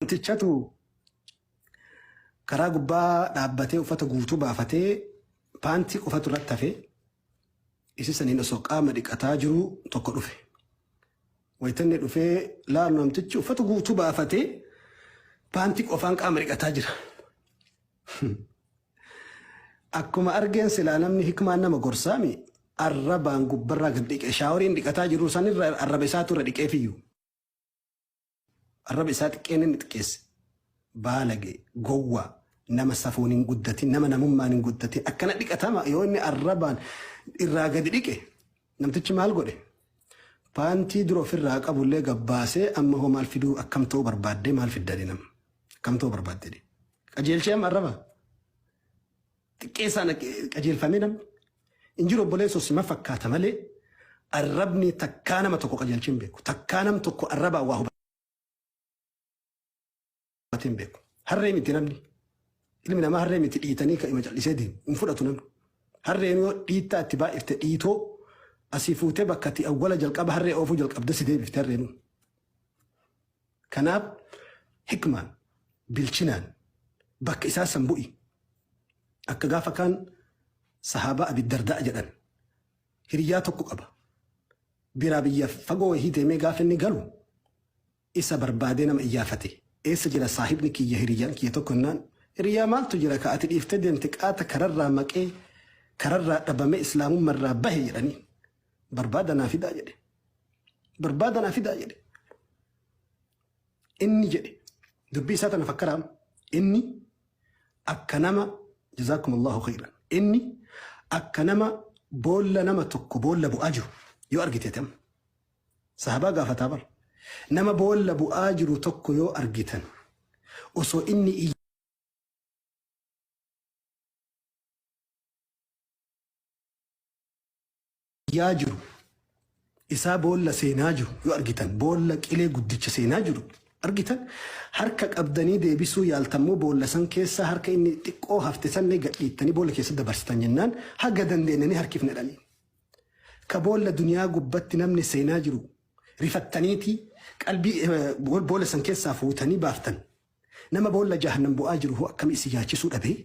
Tichatu karaa gubbaa dhaabbatee uffata guutuu baafatee paantii qofatu irratti hafee isi saniin osoo qaama dhiqataa jiru tokko dhufe. Wayitanni dhufee laalu namtichi uffata guutuu baafatee paantii qofaan qaama dhiqataa jira. Akkuma argeen silaa namni hikmaan nama gorsaami arrabaan gubbarraa gad dhiqe shaaworiin dhiqataa jiru sanirra arraba isaatu irra dhiqee fiyyu. Arraba isaa xiqqeen inni xiqqeesse baalage gowwaa nama safuun hin guddatin nama namummaan hin guddatin akkana dhiqatama yoo inni arrabaan irraa gadi dhiqe namtichi maal godhe paantii dura ofirraa qabullee gabbaasee amma hoo maal fiduu akkam ta'uu barbaaddee maal fiddade nama akkam ta'uu barbaaddee qajeelchee amma arraba xiqqeessaan qajeelfamee namni injiru obboleessoo sima fakkaata malee arrabni takkaa nama tokko qajeelchee hin beeku takkaa nam tokko arrabaa waa beeku harree miti namni ilmi namaa harree miti dhiitanii kan ima callisee deemu hin fudhatu namni harreen yoo dhiittaa itti baay'ifte dhiitoo asii fuutee bakka itti awwala jalqaba harree oofuu jalqabda si deebifte harreenu. Kanaaf hikmaan bilchinaan bakka isaa san bu'i akka gaafa kaan sahaabaa Abi Dardaa jedhan hiriyaa tokko qaba biraa biyya fagoo wahii deemee gaafa inni galu isa barbaadee nama iyyaafate. Eessa jira saahibni kiyya hiriyaan kiyya tokko naan hiriyaa maaltu jira ka ati dhiiftee deemte qaata kararraa maqee kararraa dhabamee islaamummarraa bahe jedhanii barbaada naa fidaa jedhe barbaada naa fidaa jedhe inni jedhe dubbii isaa tana fakkaraam inni akka nama jazaakumullahu khayran inni akka nama boolla nama tokko boolla bu'aa jiru yoo argiteetam sahabaa gaafataa bara nama boolla bu'aa jiru tokko yoo argitan osoo inni iyyaa jiru isaa boolla seenaa jiru yoo argitan boolla qilee guddicha seenaa jiru argitan harka qabdanii deebisuu yaaltammoo boolla san keessa harka inni xiqqoo hafte sanne gadhiittanii boolla keessa dabarsitan jennaan haga dandeenyanii harkifne dhanii ka boolla duniyaa gubbatti namni seenaa jiru rifattaniiti qalbii boolla san keessaa fuutanii baaftan nama boolla jahannam bu'aa jiru akkam isi yaachisuu dhabee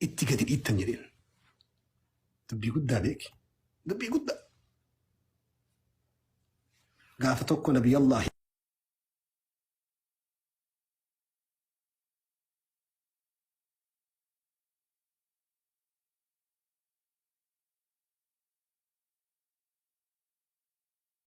itti gadi dhiittan jedheen dubbii guddaa beeki dubbii guddaa gaafa tokko nabiyyi Allah